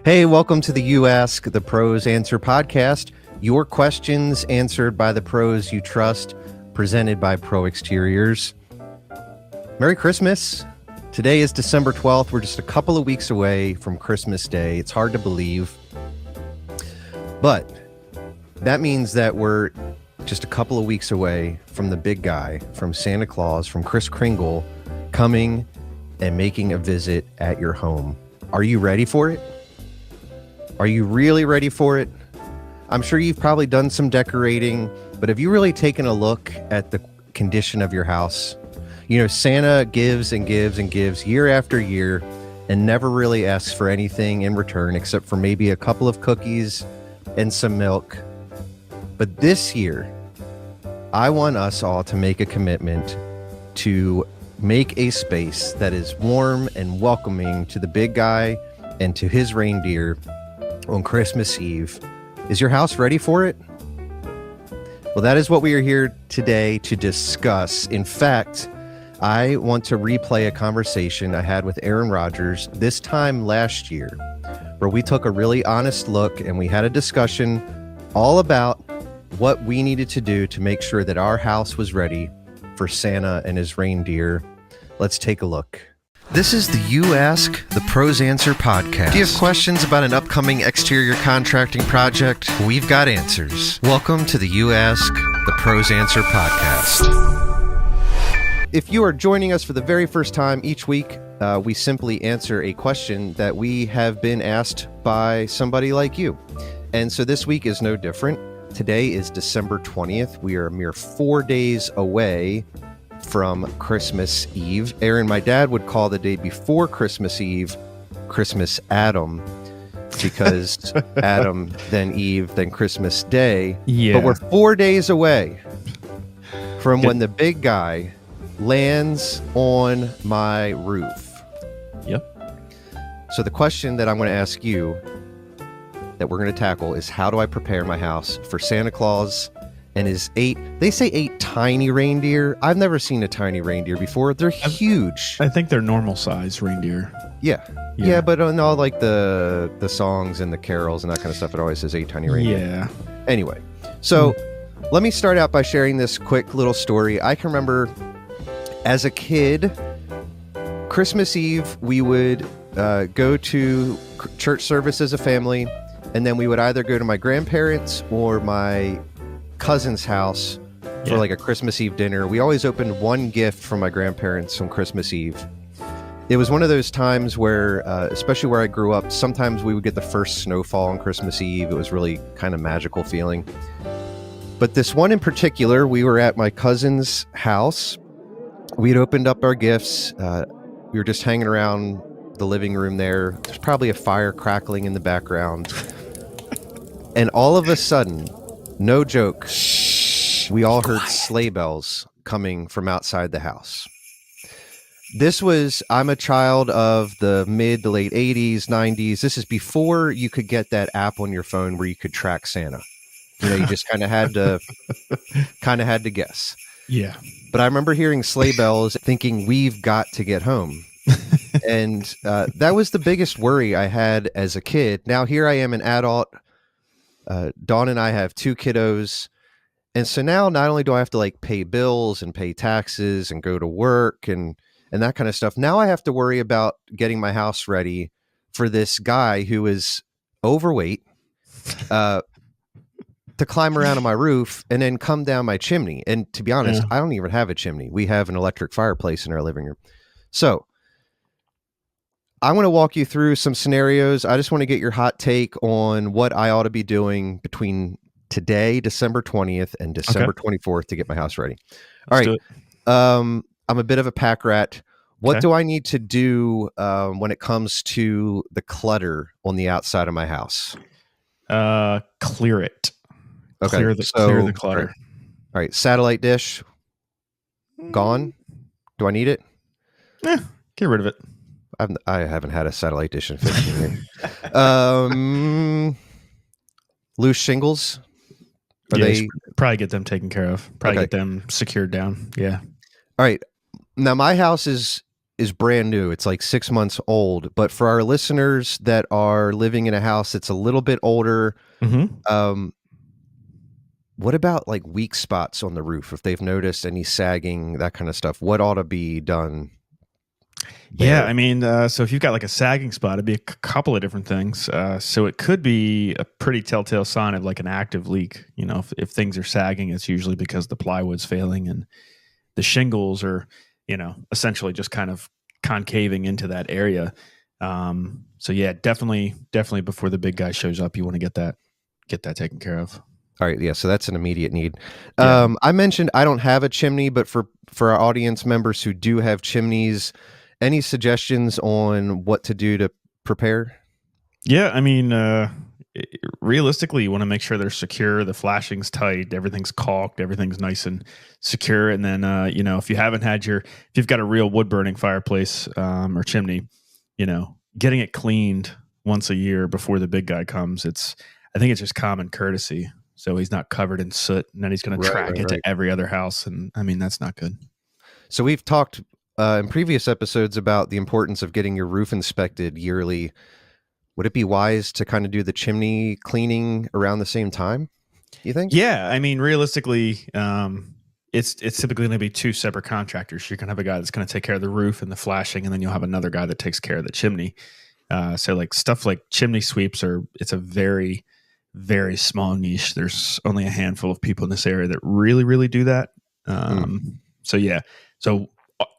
Hey, welcome to the You Ask the Pros Answer podcast. Your questions answered by the pros you trust, presented by Pro Exteriors. Merry Christmas. Today is December 12th. We're just a couple of weeks away from Christmas Day. It's hard to believe. But that means that we're just a couple of weeks away from the big guy, from Santa Claus, from Kris Kringle, coming and making a visit at your home. Are you ready for it? Are you really ready for it? I'm sure you've probably done some decorating, but have you really taken a look at the condition of your house? You know, Santa gives and gives and gives year after year and never really asks for anything in return except for maybe a couple of cookies and some milk. But this year, I want us all to make a commitment to make a space that is warm and welcoming to the big guy and to his reindeer on Christmas Eve. Is your house ready for it? Well, that is what we are here today to discuss. In fact, I want to replay a conversation I had with Aaron Rodgers this time last year, where we took a really honest look and we had a discussion all about what we needed to do to make sure that our house was ready for Santa and his reindeer. Let's take a look. This is the You Ask the Pros Answer podcast. Do you have questions about an upcoming exterior contracting project? We've got answers. Welcome to the You Ask the Pros Answer podcast. If you are joining us for the very first time each week, we simply answer a question that we have been asked by somebody like you. And so this week is no different. Today is December 20th. We are a mere 4 days away from Christmas Eve. Aaron, my dad would call the day before Christmas Eve Christmas Adam, because Adam, then Eve, then Christmas Day. Yeah. But we're 4 days away from when the big guy lands on my roof. Yep. So the question that I'm going to ask you, that we're going to tackle, is how do I prepare my house for Santa Claus and his they say 8 tiny reindeer. I've never seen a tiny reindeer before. They're huge. I think they're normal size reindeer. Yeah, but on all like the songs and the carols and that kind of stuff, it always says 8 tiny reindeer. Yeah. Anyway, so let me start out by sharing this quick little story. I can remember as a kid, Christmas Eve, we would go to church service as a family, and then we would either go to my grandparents or my cousin's house for like a Christmas Eve dinner. We always opened one gift from my grandparents on Christmas Eve. It was one of those times where, especially where I grew up, sometimes we would get the first snowfall on Christmas Eve. It was really kind of magical feeling. But this one in particular, we were at my cousin's house. We'd opened up our gifts. We were just hanging around the living room there. There's probably a fire crackling in the background. And all of a sudden, no joke, we all heard sleigh bells coming from outside the house. I'm a child of the mid to late 80s, 90s. This is before you could get that app on your phone where you could track Santa. You know, you just kind of had to guess. Yeah. But I remember hearing sleigh bells thinking, we've got to get home. And that was the biggest worry I had as a kid. Now here I am, an adult. Dawn and I have 2 kiddos. And so now not only do I have to like pay bills and pay taxes and go to work and that kind of stuff, now I have to worry about getting my house ready for this guy who is overweight to climb around on my roof and then come down my chimney. And to be honest, I don't even have a chimney. We have an electric fireplace in our living room. So I want to walk you through some scenarios. I just want to get your hot take on what I ought to be doing between today, December 20th, and December 24th to get my house ready. All right. I'm a bit of a pack rat. What do I need to do when it comes to the clutter on the outside of my house? Clear it. Okay. Clear the clutter. All right. Satellite dish gone. Do I need it? Get rid of it. I haven't had a satellite dish in 15 years. Loose shingles. They probably get them taken care of. Probably get them secured down. Yeah. All right. Now my house is is brand new. It's like 6 months old. But for our listeners that are living in a house that's a little bit older, what about like weak spots on the roof? If they've noticed any sagging, that kind of stuff, what ought to be done there? Yeah, I mean, so if you've got like a sagging spot, it'd be a couple of different things. So it could be a pretty telltale sign of like an active leak. You know, if things are sagging, it's usually because the plywood's failing and the shingles are, you know, essentially just kind of concaving into that area. So yeah, definitely before the big guy shows up, you want to get that taken care of. All right, yeah, so that's an immediate need. Yeah. I mentioned I don't have a chimney, but for our audience members who do have chimneys, any suggestions on what to do to prepare? Yeah, I mean, realistically, you want to make sure they're secure, the flashing's tight, everything's caulked, everything's nice and secure. And then, you know, if you've got a real wood burning fireplace or chimney, you know, getting it cleaned once a year before the big guy comes, I think it's just common courtesy. So he's not covered in soot, and then he's going to track it to every other house. And I mean, that's not good. So we've talked in previous episodes about the importance of getting your roof inspected yearly. Would it be wise to kind of do the chimney cleaning around the same time, you think? Yeah. I mean, realistically, it's typically going to be two separate contractors. You're going to have a guy that's going to take care of the roof and the flashing, and then you'll have another guy that takes care of the chimney. So like stuff like chimney sweeps it's a very, very small niche. There's only a handful of people in this area that really, really do that. So yeah, so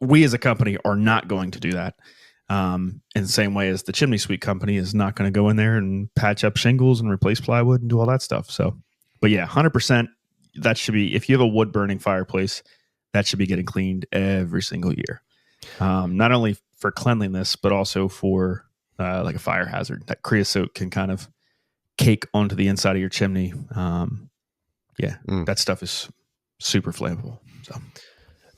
we as a company are not going to do that. In the same way as the chimney sweep company is not going to go in there and patch up shingles and replace plywood and do all that stuff. So, but yeah, 100%. That should be, if you have a wood burning fireplace, that should be getting cleaned every single year. Not only for cleanliness, but also for like a fire hazard. That creosote can kind of cake onto the inside of your chimney. That stuff is super flammable. So,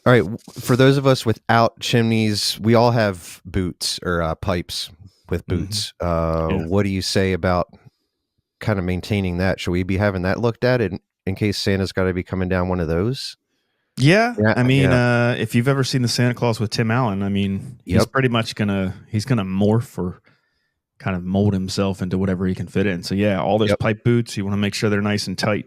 all right, for those of us without chimneys, we all have boots or pipes with boots. What do you say about kind of maintaining that? Should we be having that looked at in case Santa's got to be coming down one of those? Yeah, I mean, if you've ever seen the Santa Claus with Tim Allen, I mean, he's pretty much gonna morph or kind of mold himself into whatever he can fit in. So yeah, all those pipe boots, you want to make sure they're nice and tight.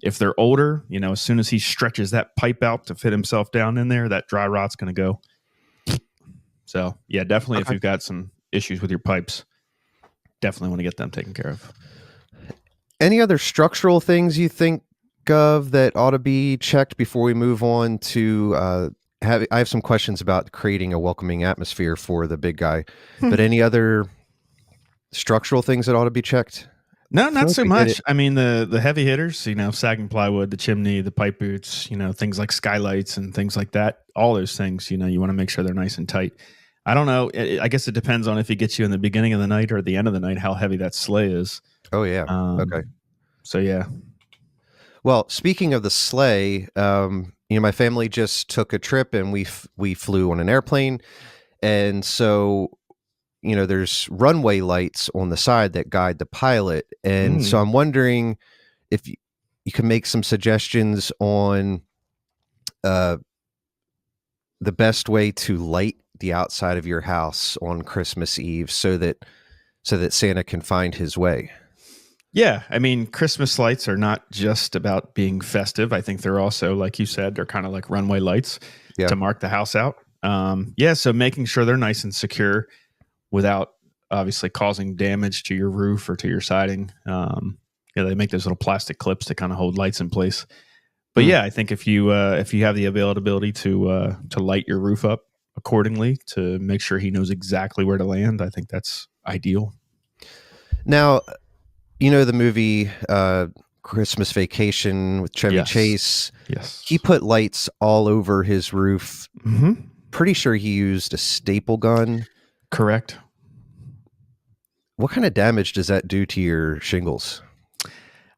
If they're older, you know, as soon as he stretches that pipe out to fit himself down in there, that dry rot's going to go. So yeah, definitely. If you've got some issues with your pipes, definitely want to get them taken care of. Any other structural things you think of that ought to be checked before we move on to I have some questions about creating a welcoming atmosphere for the big guy, but any other structural things that ought to be checked? No, not so much. I mean, the heavy hitters, you know, sagging plywood, the chimney, the pipe boots, you know, things like skylights and things like that. All those things, you know, you want to make sure they're nice and tight. I don't know. I guess it depends on if he gets you in the beginning of the night or at the end of the night, how heavy that sleigh is. Oh, yeah. Okay. So, yeah. Well, speaking of the sleigh, you know, my family just took a trip and we flew on an airplane. And so, you know, there's runway lights on the side that guide the pilot. And so I'm wondering if you can make some suggestions on the best way to light the outside of your house on Christmas Eve so that Santa can find his way. Yeah, I mean, Christmas lights are not just about being festive. I think they're also, like you said, they're kind of like runway lights to mark the house out. So making sure they're nice and secure without obviously causing damage to your roof or to your siding. They make those little plastic clips to kind of hold lights in place. But yeah, I think if you have the availability to light your roof up accordingly to make sure he knows exactly where to land, I think that's ideal. Now, you know the movie Christmas Vacation with Chevy Chase? Yes. He put lights all over his roof. Mm-hmm. Pretty sure he used a staple gun. Correct. What kind of damage does that do to your shingles?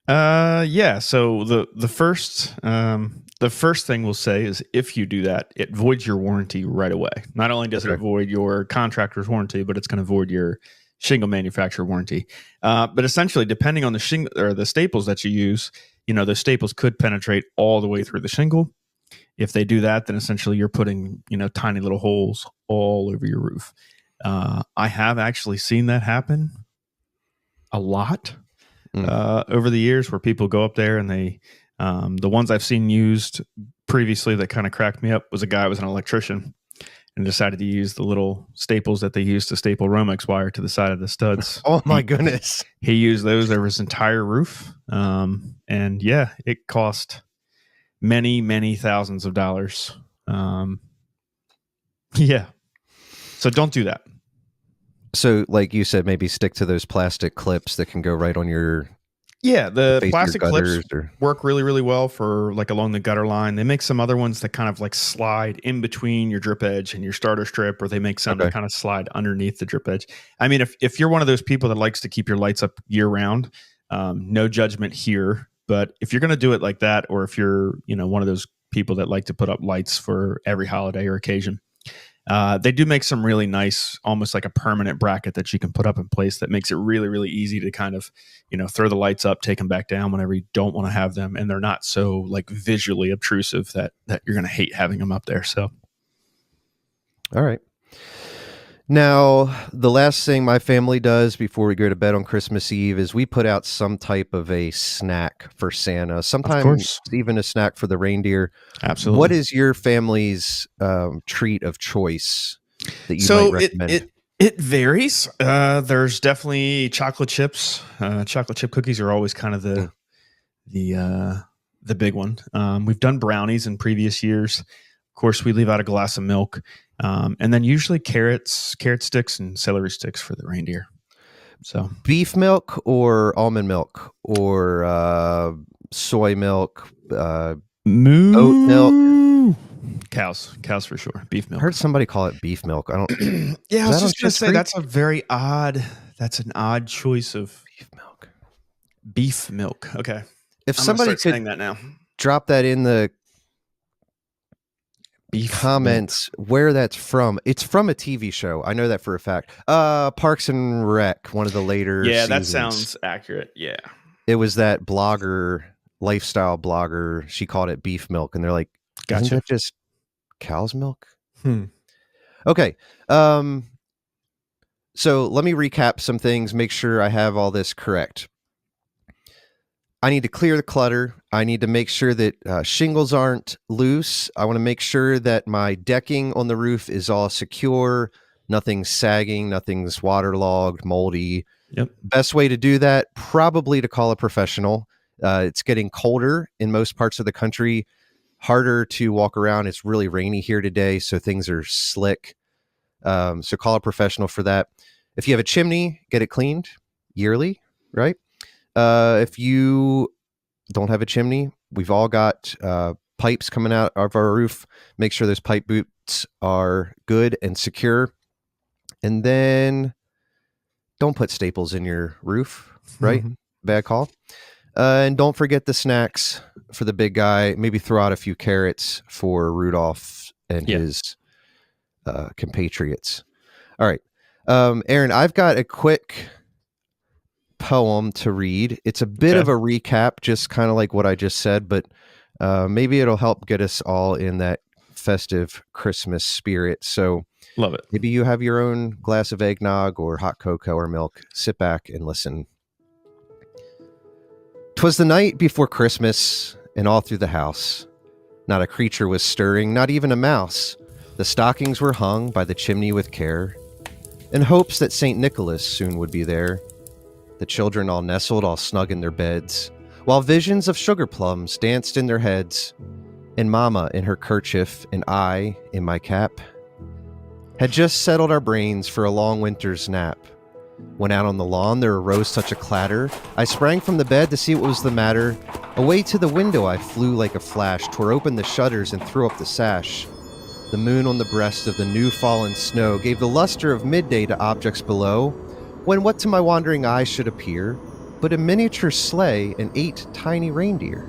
So the first thing we'll say is if you do that, it voids your warranty right away. Not only does it void your contractor's warranty, but it's going to void your shingle manufacturer warranty. But essentially, depending on the shingle or the staples that you use, you know, the staples could penetrate all the way through the shingle. If they do that, then essentially you're putting, you know, tiny little holes all over your roof. I have actually seen that happen a lot over the years, where people go up there and they, the ones I've seen used previously that kind of cracked me up was a guy who was an electrician and decided to use the little staples that they use to staple Romex wire to the side of the studs. Oh my goodness. He used those over his entire roof. And yeah, it cost many, many thousands of dollars. Yeah. So don't do that. So like you said, maybe stick to those plastic clips that can go right on your the face plastic your clips gutters or... work really, really well for like along the gutter line. They make some other ones that kind of like slide in between your drip edge and your starter strip, or they make some that kind of slide underneath the drip edge. I mean, if you're one of those people that likes to keep your lights up year round, no judgment here. But if you're going to do it like that, or if you're, one of those people that like to put up lights for every holiday or occasion, they do make some really nice, almost like a permanent bracket that you can put up in place that makes it really, really easy to kind of, throw the lights up, take them back down whenever you don't want to have them. And they're not so like visually obtrusive that you're going to hate having them up there. So. All right. Now, the last thing my family does before we go to bed on Christmas Eve is we put out some type of a snack for Santa, sometimes even a snack for the reindeer. Absolutely. What is your family's treat of choice that you might recommend? It varies. There's definitely chocolate chips. Chocolate chip cookies are always kind of the big one. We've done brownies in previous years. Of course, we leave out a glass of milk. And then usually carrot sticks and celery sticks for the reindeer. So beef milk or almond milk or soy milk, oat milk. Cows for sure. Beef milk. I heard somebody call it beef milk. I don't. Yeah, I was just gonna say that's an odd choice of beef milk. Beef milk. Okay. If somebody could saying that now, drop that in the beef comments milk. Where that's from. It's from a TV show. I know that for a fact. Parks and Rec, one of the later seasons. That sounds accurate. Yeah. It was that lifestyle blogger. She called it beef milk, and they're like, gotcha. Isn't that just cow's milk? Okay. So let me recap some things, make sure I have all this correct. I need to clear the clutter. I need to make sure that shingles aren't loose. I want to make sure that my decking on the roof is all secure. Nothing's sagging. Nothing's waterlogged, moldy. Yep. Best way to do that, probably to call a professional. It's getting colder in most parts of the country. Harder to walk around. It's really rainy here today, so things are slick. So call a professional for that. If you have a chimney, get it cleaned yearly, right? If you don't have a chimney, we've all got pipes coming out of our roof. Make sure those pipe boots are good and secure. And then don't put staples in your roof, right? Mm-hmm. Bad call. And don't forget the snacks for the big guy. Maybe throw out a few carrots for Rudolph and his compatriots. All right. Aaron, I've got a quick poem to read. It's a bit of a recap, just kind of like what I just said, but maybe it'll help get us all in that festive Christmas spirit. So love it. Maybe you have your own glass of eggnog or hot cocoa or milk. Sit back and listen. 'Twas the night before Christmas, and all through the house not a creature was stirring, not even a mouse. The stockings were hung by the chimney with care, in hopes that St. Nicholas soon would be there. The children all nestled, all snug in their beds, while visions of sugar plums danced in their heads, and Mama in her kerchief and I in my cap had just settled our brains for a long winter's nap. When out on the lawn there arose such a clatter, I sprang from the bed to see what was the matter. Away to the window I flew like a flash, tore open the shutters and threw up the sash. The moon on the breast of the new fallen snow gave the luster of midday to objects below, when what to my wandering eyes should appear but a miniature sleigh and 8 tiny reindeer.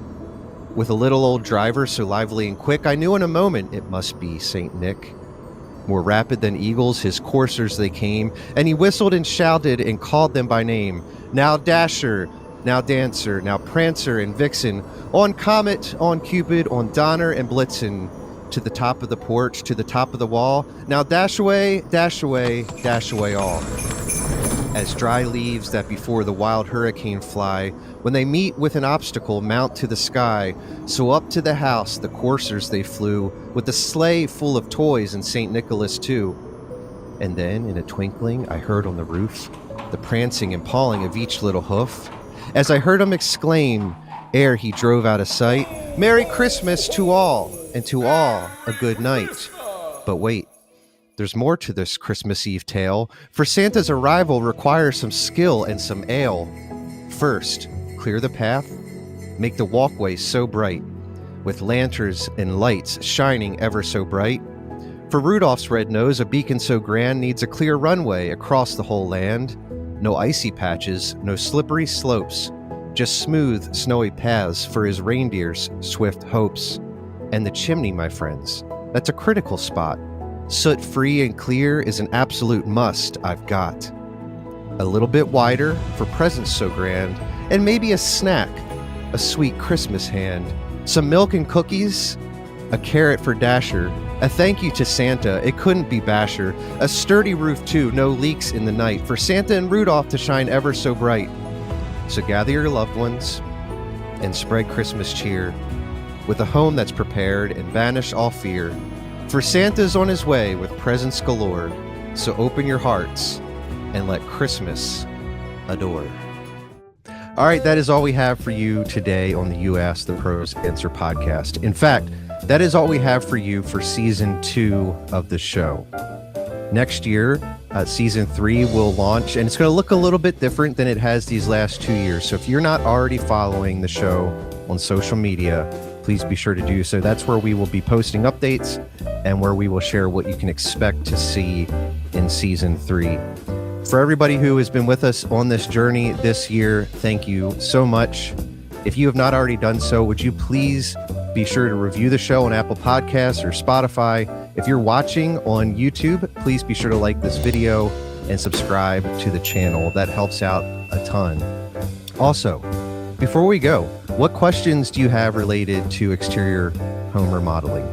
With a little old driver so lively and quick, I knew in a moment it must be St. Nick. More rapid than eagles, his coursers they came, and he whistled and shouted and called them by name. Now Dasher, now Dancer, now Prancer and Vixen, on Comet, on Cupid, on Donner and Blitzen. to the top of the porch, to the top of the wall. Now dash away, dash away, dash away all. As dry leaves that before the wild hurricane fly, when they meet with an obstacle, mount to the sky. So up to the house the coursers they flew, with the sleigh full of toys and St. Nicholas too. And then, in a twinkling, I heard on the roof the prancing and pawing of each little hoof. As I heard him exclaim, ere he drove out of sight, "Merry Christmas to all, and to all a good night." But wait, there's more to this Christmas Eve tale, for Santa's arrival requires some skill and some ale. First, clear the path, make the walkway so bright, with lanterns and lights shining ever so bright. For Rudolph's red nose, a beacon so grand needs a clear runway across the whole land. No icy patches, no slippery slopes, just smooth, snowy paths for his reindeer's swift hopes. And the chimney, my friends, that's a critical spot. Soot-free and clear is an absolute must I've got. A little bit wider for presents so grand, and maybe a snack, a sweet Christmas hand, some milk and cookies, a carrot for Dasher, a thank you to Santa, it couldn't be basher, a sturdy roof too, no leaks in the night, for Santa and Rudolph to shine ever so bright. So gather your loved ones and spread Christmas cheer, with a home that's prepared and banish all fear. For Santa's on his way with presents galore, so open your hearts and let Christmas adore. All right, that is all we have for you today on the You Ask the Pros Answer podcast. In fact, that is all we have for you for season 2 of the show. Next year, season 3 will launch, and it's going to look a little bit different than it has these last 2 years. So if you're not already following the show on social media, please be sure to do so. That's where we will be posting updates and where we will share what you can expect to see in season 3. For everybody who has been with us on this journey this year, thank you so much. If you have not already done so, would you please be sure to review the show on Apple Podcasts or Spotify. If you're watching on YouTube, please be sure to like this video and subscribe to the channel. That helps out a ton. Also, before we go, what questions do you have related to exterior home remodeling?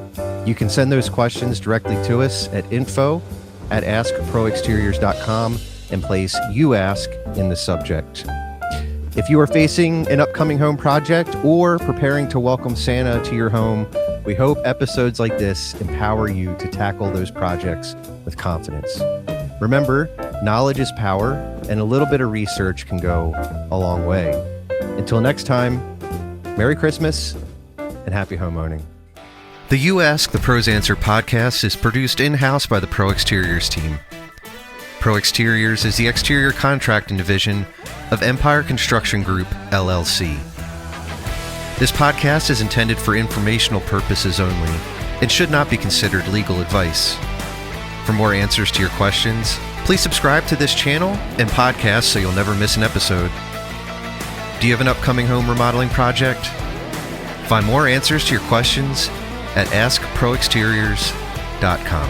You can send those questions directly to us at info@askproexteriors.com and place "You Ask" in the subject. If you are facing an upcoming home project or preparing to welcome Santa to your home, we hope episodes like this empower you to tackle those projects with confidence. Remember, knowledge is power, and a little bit of research can go a long way. Until next time, Merry Christmas and happy homeowning. The You Ask the Pros Answer podcast is produced in-house by the Pro Exteriors team. Pro Exteriors is the exterior contracting division of Empire Construction Group, LLC. This podcast is intended for informational purposes only and should not be considered legal advice. For more answers to your questions, please subscribe to this channel and podcast so you'll never miss an episode. Do you have an upcoming home remodeling project? Find more answers to your questions at askproexteriors.com.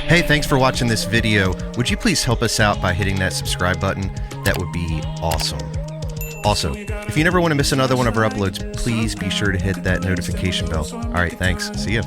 Hey, thanks for watching this video. Would you please help us out by hitting that subscribe button? That would be awesome. Also, if you never want to miss another one of our uploads, please be sure to hit that notification bell. All right, thanks. See ya.